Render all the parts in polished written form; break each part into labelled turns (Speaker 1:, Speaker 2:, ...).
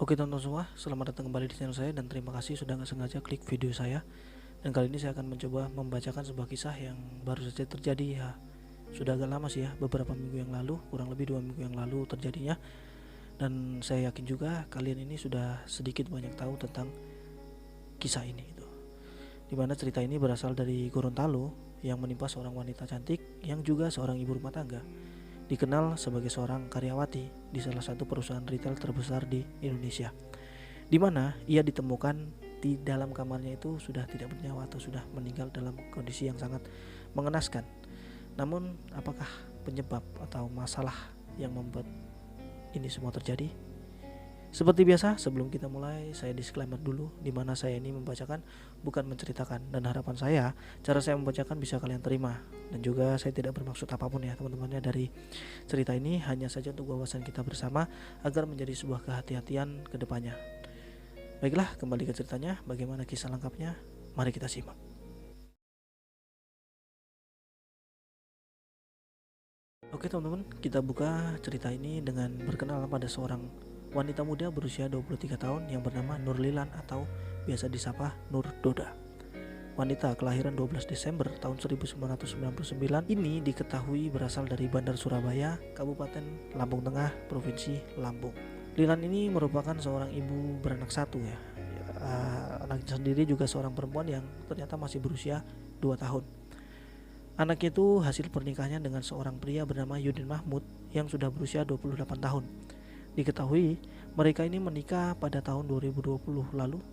Speaker 1: Oke teman-teman semua, selamat datang kembali di channel saya dan terima kasih sudah nggak sengaja klik video saya. Dan kali ini saya akan mencoba membacakan sebuah kisah yang baru saja terjadi ya. Sudah agak lama sih ya, beberapa minggu yang lalu, kurang lebih 2 minggu yang lalu terjadinya. Dan saya yakin juga kalian ini sudah sedikit banyak tahu tentang kisah ini gitu. Dimana cerita ini berasal dari Gorontalo yang menimpa seorang wanita cantik yang juga seorang ibu rumah tangga. Dikenal sebagai seorang karyawati di salah satu perusahaan retail terbesar di Indonesia, di mana ia ditemukan di dalam kamarnya itu sudah tidak bernyawa atau sudah meninggal dalam kondisi yang sangat mengenaskan. Namun apakah penyebab atau masalah yang membuat ini semua terjadi? Seperti biasa, sebelum kita mulai, saya disclaimer dulu, di mana saya ini membacakan bukan menceritakan, dan harapan saya cara saya membacakan bisa kalian terima. Dan juga saya tidak bermaksud apapun ya teman-temannya dari cerita ini, hanya saja untuk wawasan kita bersama agar menjadi sebuah kehati-hatian ke depannya. Baiklah, kembali ke ceritanya. Bagaimana kisah lengkapnya? Mari kita simak. Oke teman-teman, kita buka cerita ini dengan berkenalan pada seorang wanita muda berusia 23 tahun yang bernama Nurlilan atau biasa disapa Nur Doda. Wanita kelahiran 12 Desember tahun 1999 ini diketahui berasal dari Bandar Surabaya, Kabupaten Lampung Tengah, Provinsi Lampung. Lilan ini merupakan seorang ibu beranak satu ya. Anaknya sendiri juga seorang perempuan yang ternyata masih berusia 2 tahun. Anaknya itu hasil pernikahannya dengan seorang pria bernama Yudin Mahmud yang sudah berusia 28 tahun. Diketahui mereka ini menikah pada tahun 2020 lalu,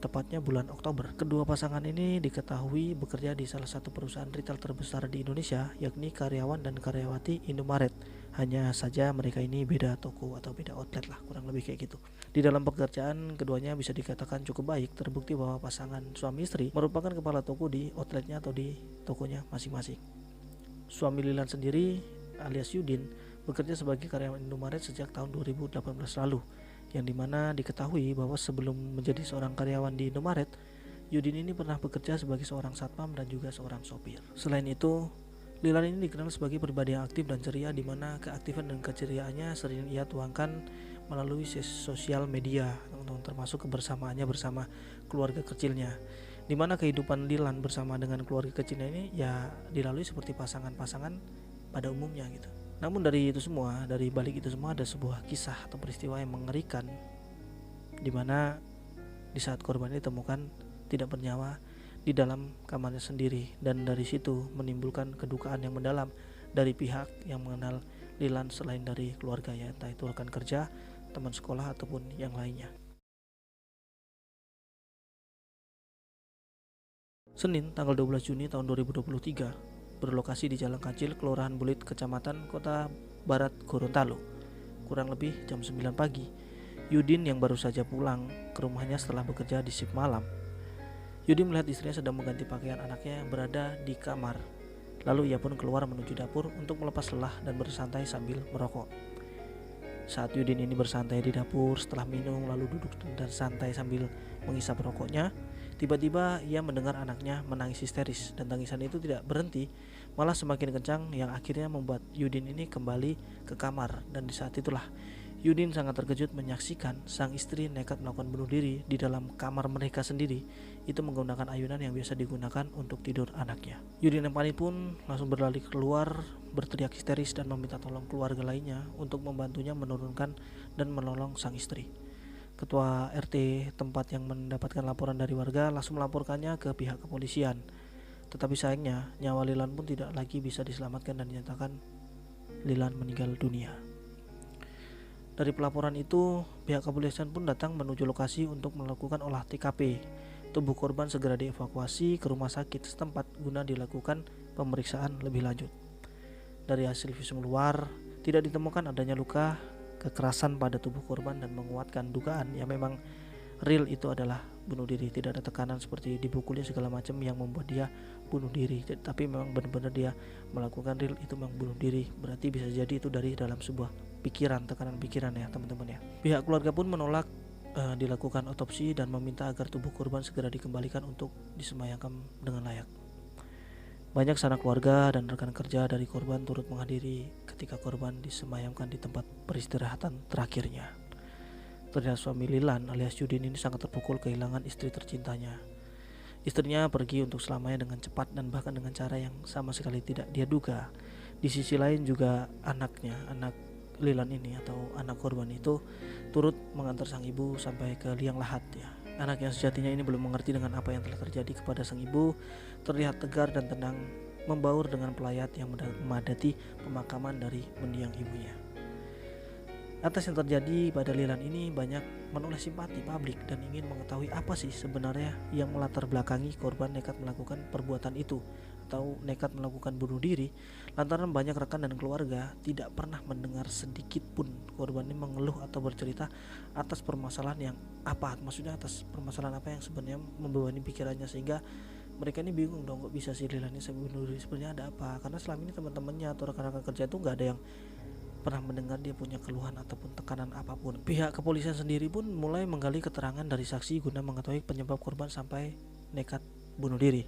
Speaker 1: tepatnya bulan Oktober. Kedua pasangan ini diketahui bekerja di salah satu perusahaan retail terbesar di Indonesia, yakni karyawan dan karyawati Indomaret. Hanya saja mereka ini beda toko atau beda outlet lah, kurang lebih kayak gitu. Di dalam pekerjaan keduanya bisa dikatakan cukup baik, terbukti bahwa pasangan suami istri merupakan kepala toko di outletnya atau di tokonya masing-masing. Suami Lilan sendiri alias Yudin bekerja sebagai karyawan Indomaret sejak tahun 2018 lalu, yang dimana diketahui bahwa sebelum menjadi seorang karyawan di Indomaret, Yudin ini pernah bekerja sebagai seorang satpam dan juga seorang sopir. Selain itu, Lilan ini dikenal sebagai pribadi yang aktif dan ceria, di mana keaktifan dan keceriaannya sering ia tuangkan melalui sosial media, termasuk kebersamaannya bersama keluarga kecilnya, di mana kehidupan Lilan bersama dengan keluarga kecilnya ini ya dilalui seperti pasangan-pasangan pada umumnya gitu. Namun dari balik itu semua ada sebuah kisah atau peristiwa yang mengerikan, di mana di saat korban ditemukan tidak bernyawa di dalam kamarnya sendiri, dan dari situ menimbulkan kedukaan yang mendalam dari pihak yang mengenal Lilan selain dari keluarga ya, entah itu rekan kerja, teman sekolah ataupun yang lainnya. Senin tanggal 12 Juni tahun 2023 berlokasi di Jalan Kancil, Kelurahan Bulit, Kecamatan Kota Barat, Gorontalo. Kurang lebih jam 9 pagi, Yudin yang baru saja pulang ke rumahnya setelah bekerja di shift malam. Yudin melihat istrinya sedang mengganti pakaian anaknya yang berada di kamar. Lalu ia pun keluar menuju dapur untuk melepas lelah dan bersantai sambil merokok. Saat Yudin ini bersantai di dapur setelah minum lalu duduk dan santai sambil menghisap rokoknya, tiba-tiba ia mendengar anaknya menangis histeris, dan tangisan itu tidak berhenti, malah semakin kencang yang akhirnya membuat Yudin ini kembali ke kamar. Dan di saat itulah Yudin sangat terkejut menyaksikan sang istri nekat melakukan bunuh diri di dalam kamar mereka sendiri, itu menggunakan ayunan yang biasa digunakan untuk tidur anaknya. Yudin yang panik pun langsung berlari keluar, berteriak histeris dan meminta tolong keluarga lainnya untuk membantunya menurunkan dan menolong sang istri. Ketua RT tempat yang mendapatkan laporan dari warga langsung melaporkannya ke pihak kepolisian. Tetapi sayangnya nyawa Lilan pun tidak lagi bisa diselamatkan dan dinyatakan Lilan meninggal dunia. Dari pelaporan itu, pihak kepolisian pun datang menuju lokasi untuk melakukan olah TKP. Tubuh korban segera dievakuasi ke rumah sakit setempat guna dilakukan pemeriksaan lebih lanjut. Dari hasil visum luar, tidak ditemukan adanya luka kekerasan pada tubuh korban dan menguatkan dugaan yang memang real itu adalah bunuh diri. Tidak ada tekanan seperti dipukulin segala macam yang membuat dia bunuh diri, tapi memang benar-benar dia melakukan real itu memang bunuh diri. Berarti bisa jadi itu dari dalam sebuah pikiran, tekanan pikiran ya teman-teman ya. Pihak keluarga pun menolak dilakukan otopsi dan meminta agar tubuh korban segera dikembalikan untuk disemayamkan dengan layak. Banyak sanak keluarga dan rekan kerja dari korban turut menghadiri ketika korban disemayamkan di tempat peristirahatan terakhirnya. Terlihat suami Lilan alias Yudin ini sangat terpukul kehilangan istri tercintanya. Istrinya pergi untuk selamanya dengan cepat dan bahkan dengan cara yang sama sekali tidak dia duga. Di sisi lain juga anaknya, anak Lilan ini atau anak korban itu turut mengantar sang ibu sampai ke liang lahat ya. Anak yang sejatinya ini belum mengerti dengan apa yang telah terjadi kepada sang ibu, terlihat tegar dan tenang membaur dengan pelayat yang memadati pemakaman dari mendiang ibunya. Atas yang terjadi pada Lilan ini banyak menoleh simpati publik dan ingin mengetahui apa sih sebenarnya yang melatar belakangi korban nekat melakukan perbuatan itu atau nekat melakukan bunuh diri, lantaran banyak rekan dan keluarga tidak pernah mendengar sedikit pun korban ini mengeluh atau bercerita atas permasalahan yang apa, maksudnya atas permasalahan apa yang sebenarnya membebani pikirannya, sehingga mereka ini bingung dong kok bisa si Lilan ini sampai bunuh diri, sebenarnya ada apa, karena selama ini teman-temannya atau rekan-rekan kerja itu nggak ada yang pernah mendengar dia punya keluhan ataupun tekanan apapun. Pihak kepolisian sendiri pun mulai menggali keterangan dari saksi guna mengetahui penyebab korban sampai nekat bunuh diri.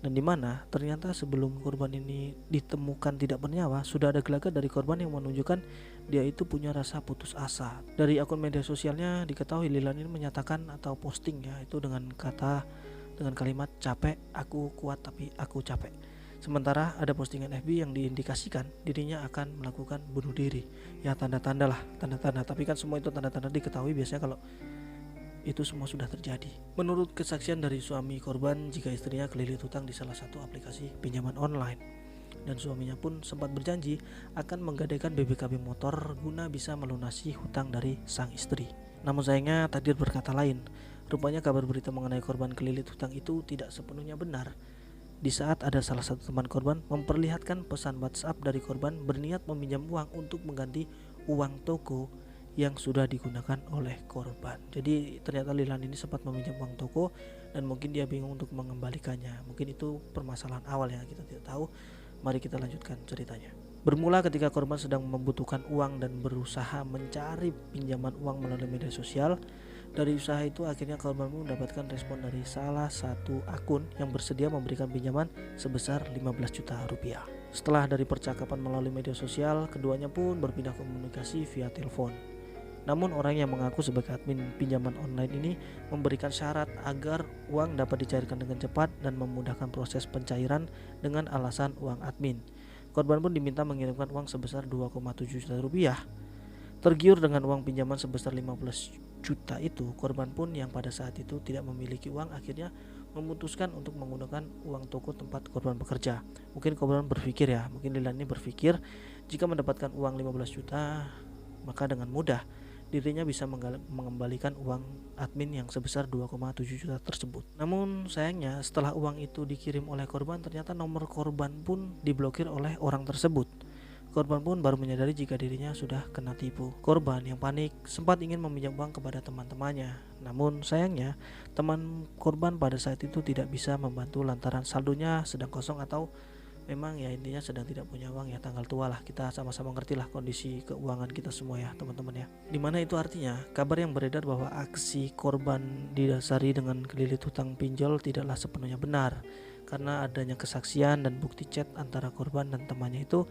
Speaker 1: Dan di mana ternyata sebelum korban ini ditemukan tidak bernyawa, sudah ada gelagat dari korban yang menunjukkan dia itu punya rasa putus asa. Dari akun media sosialnya diketahui Lilan ini menyatakan atau posting ya itu dengan kalimat capek, aku kuat tapi aku capek. Sementara ada postingan FB yang diindikasikan dirinya akan melakukan bunuh diri. Ya tanda-tanda lah, tanda-tanda. Tapi kan semua itu tanda-tanda diketahui biasanya kalau itu semua sudah terjadi. Menurut kesaksian dari suami korban, jika istrinya kelilit hutang di salah satu aplikasi pinjaman online, dan suaminya pun sempat berjanji akan menggadaikan BBKB motor guna bisa melunasi hutang dari sang istri. Namun sayangnya takdir berkata lain. Rupanya kabar berita mengenai korban kelilit hutang itu tidak sepenuhnya benar. Di saat ada salah satu teman korban memperlihatkan pesan WhatsApp dari korban berniat meminjam uang untuk mengganti uang toko yang sudah digunakan oleh korban. Jadi ternyata Lilan ini sempat meminjam uang toko dan mungkin dia bingung untuk mengembalikannya. Mungkin itu permasalahan awal yang kita tidak tahu. Mari kita lanjutkan ceritanya. Bermula ketika korban sedang membutuhkan uang dan berusaha mencari pinjaman uang melalui media sosial. Dari usaha itu akhirnya korban mendapatkan respon dari salah satu akun yang bersedia memberikan pinjaman sebesar 15 juta rupiah. Setelah dari percakapan melalui media sosial, keduanya pun berpindah komunikasi via telepon. Namun orang yang mengaku sebagai admin pinjaman online ini memberikan syarat agar uang dapat dicairkan dengan cepat dan memudahkan proses pencairan dengan alasan uang admin. Korban pun diminta mengirimkan uang sebesar 2,7 juta rupiah. Tergiur dengan uang pinjaman sebesar 15 juta itu, korban pun yang pada saat itu tidak memiliki uang akhirnya memutuskan untuk menggunakan uang toko tempat korban bekerja. Mungkin korban berpikir ya, mungkin Lilan ini berpikir jika mendapatkan uang 15 juta maka dengan mudah dirinya bisa mengembalikan uang admin yang sebesar 2,7 juta tersebut. Namun sayangnya setelah uang itu dikirim oleh korban, ternyata nomor korban pun diblokir oleh orang tersebut. Korban pun baru menyadari jika dirinya sudah kena tipu. Korban yang panik sempat ingin meminjam uang kepada teman-temannya. Namun sayangnya teman korban pada saat itu tidak bisa membantu lantaran saldonya sedang kosong atau memang ya intinya sedang tidak punya uang ya, tanggal tua lah. Kita sama-sama ngerti lah kondisi keuangan kita semua ya teman-teman ya. Dimana itu artinya kabar yang beredar bahwa aksi korban didasari dengan kelilit hutang pinjol tidaklah sepenuhnya benar. Karena adanya kesaksian dan bukti chat antara korban dan temannya itu,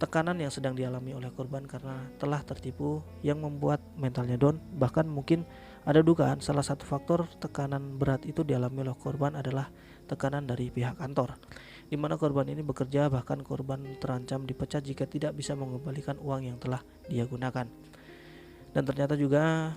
Speaker 1: tekanan yang sedang dialami oleh korban karena telah tertipu yang membuat mentalnya down. Bahkan mungkin ada dugaan salah satu faktor tekanan berat itu dialami oleh korban adalah tekanan dari pihak kantor, di mana korban ini bekerja, bahkan korban terancam dipecat jika tidak bisa mengembalikan uang yang telah dia gunakan. Dan ternyata juga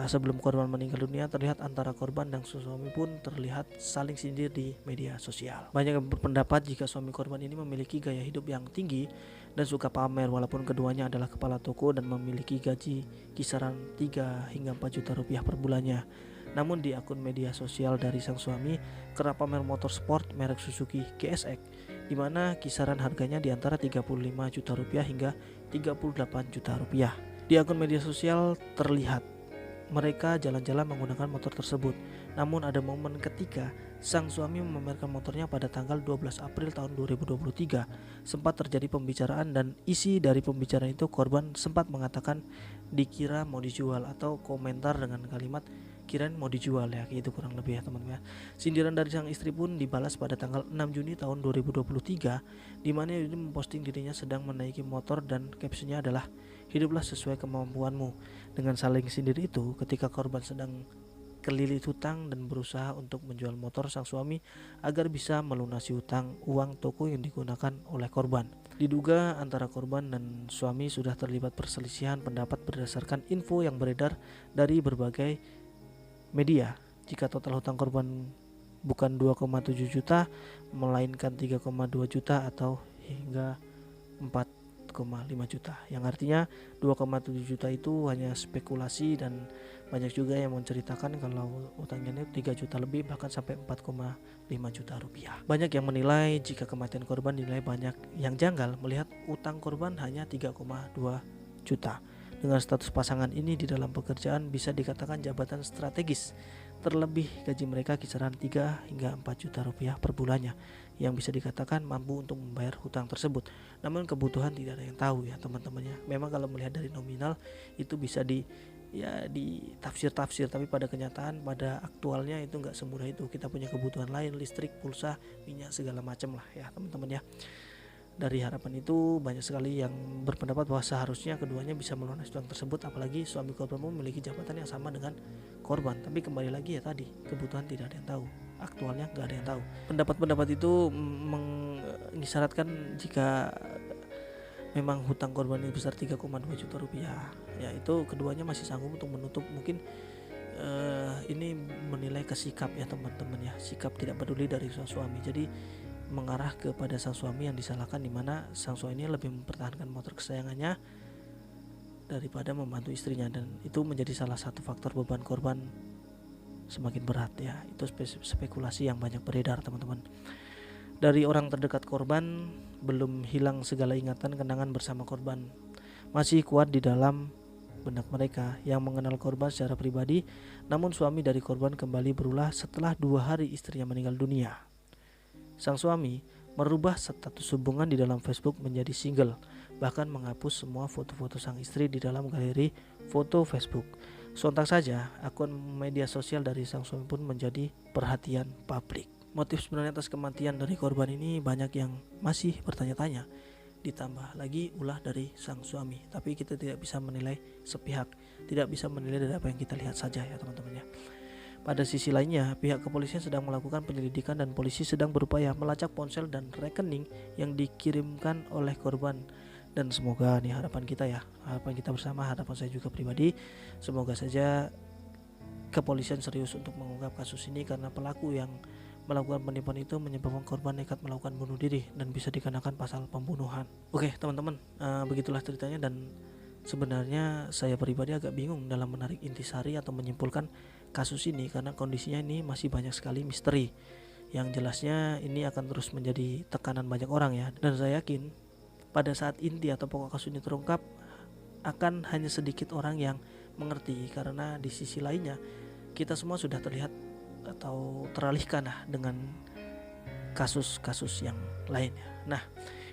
Speaker 1: sebelum korban meninggal dunia, terlihat antara korban dan suami pun terlihat saling sindir di media sosial. Banyak yang berpendapat jika suami korban ini memiliki gaya hidup yang tinggi dan suka pamer, walaupun keduanya adalah kepala toko dan memiliki gaji kisaran 3 hingga 4 juta rupiah per bulannya. Namun di akun media sosial dari sang suami kerap pamer motor sport merek Suzuki GSX, di mana kisaran harganya di antara 35 juta rupiah hingga 38 juta rupiah. Di akun media sosial terlihat mereka jalan-jalan menggunakan motor tersebut. Namun ada momen ketika sang suami memamerkan motornya pada tanggal 12 April tahun 2023. Sempat terjadi pembicaraan dan isi dari pembicaraan itu korban sempat mengatakan dikira mau dijual atau komentar dengan kalimat dikirain mau dijual ya, gitu kurang lebih ya teman-teman. Sindiran dari sang istri pun dibalas pada tanggal 6 Juni tahun 2023, di mana ini memposting dirinya sedang menaiki motor dan captionnya adalah hiduplah sesuai kemampuanmu. Dengan saling sindir itu, ketika korban sedang kelilit hutang dan berusaha untuk menjual motor sang suami agar bisa melunasi hutang uang toko yang digunakan oleh korban. Diduga antara korban dan suami sudah terlibat perselisihan pendapat berdasarkan info yang beredar dari berbagai media. Jika total hutang korban bukan 2,7 juta melainkan 3,2 juta atau hingga 4,5 juta, yang artinya 2,7 juta itu hanya spekulasi, dan banyak juga yang menceritakan kalau utangnya ini 3 juta lebih, bahkan sampai 4,5 juta rupiah. Banyak yang menilai jika kematian korban dinilai banyak yang janggal melihat utang korban hanya 3,2 juta. Dengan status pasangan ini di dalam pekerjaan bisa dikatakan jabatan strategis, terlebih gaji mereka kisaran 3 hingga 4 juta rupiah per bulannya, yang bisa dikatakan mampu untuk membayar hutang tersebut. Namun kebutuhan tidak ada yang tahu ya teman-temannya. Memang kalau melihat dari nominal itu bisa ditafsir-tafsir, tapi pada kenyataan, pada aktualnya itu nggak semudah itu. Kita punya kebutuhan lain, listrik, pulsa, minyak, segala macam lah ya teman-teman ya. Dari harapan itu banyak sekali yang berpendapat bahwa seharusnya keduanya bisa melunasi utang tersebut, apalagi suami korban memiliki jabatan yang sama dengan korban. Tapi kembali lagi ya tadi, kebutuhan tidak ada yang tahu, aktualnya nggak ada yang tahu. Pendapat-pendapat itu mengisyaratkan jika memang hutang korban ini besar 3,2 juta rupiah, ya itu keduanya masih sanggup untuk menutup. Mungkin ini menilai ke sikap ya teman-teman ya, sikap tidak peduli dari sang suami. Jadi mengarah kepada sang suami yang disalahkan, di mana sang suami ini lebih mempertahankan motor kesayangannya daripada membantu istrinya, dan itu menjadi salah satu faktor beban korban semakin berat ya. Itu spekulasi yang banyak beredar teman-teman. Dari orang terdekat korban belum hilang segala ingatan kenangan bersama korban, masih kuat di dalam benak mereka yang mengenal korban secara pribadi. Namun suami dari korban kembali berulah setelah 2 hari istrinya meninggal dunia. Sang suami merubah status hubungan di dalam Facebook menjadi single, bahkan menghapus semua foto-foto sang istri di dalam galeri foto Facebook. Sontak saja akun media sosial dari sang suami pun menjadi perhatian publik. Motif sebenarnya atas kematian dari korban ini banyak yang masih bertanya-tanya, ditambah lagi ulah dari sang suami. Tapi kita tidak bisa menilai sepihak, tidak bisa menilai dari apa yang kita lihat saja ya teman-teman ya. Pada sisi lainnya, pihak kepolisian sedang melakukan penyelidikan dan polisi sedang berupaya melacak ponsel dan rekening yang dikirimkan oleh korban. Dan semoga nih harapan kita ya, harapan kita bersama, harapan saya juga pribadi, semoga saja kepolisian serius untuk mengungkap kasus ini, karena pelaku yang melakukan penipuan itu menyebabkan korban nekat melakukan bunuh diri dan bisa dikenakan pasal pembunuhan. Oke teman-teman, begitulah ceritanya, dan sebenarnya saya pribadi agak bingung dalam menarik intisari atau menyimpulkan kasus ini, karena kondisinya ini masih banyak sekali misteri yang jelasnya ini akan terus menjadi tekanan banyak orang ya. Dan saya yakin pada saat inti atau pokok kasus ini terungkap, akan hanya sedikit orang yang mengerti, karena di sisi lainnya kita semua sudah terlihat atau teralihkan dengan kasus-kasus yang lainnya. Nah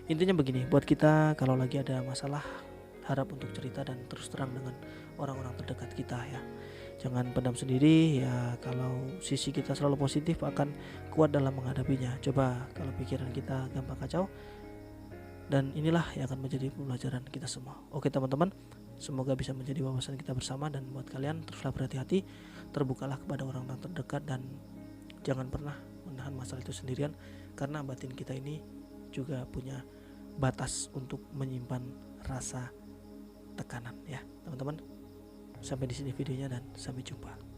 Speaker 1: intinya begini, buat kita kalau lagi ada masalah, harap untuk cerita dan terus terang dengan orang-orang terdekat kita ya. Jangan pendam sendiri ya. Kalau sisi kita selalu positif, akan kuat dalam menghadapinya. Coba kalau pikiran kita gampang kacau, dan inilah yang akan menjadi pembelajaran kita semua. Oke teman-teman, semoga bisa menjadi wawasan kita bersama. Dan buat kalian, teruslah berhati-hati, terbukalah kepada orang-orang terdekat, dan jangan pernah menahan masalah itu sendirian, karena batin kita ini juga punya batas untuk menyimpan rasa tekanan ya teman-teman. Sampai di sini videonya, dan sampai jumpa.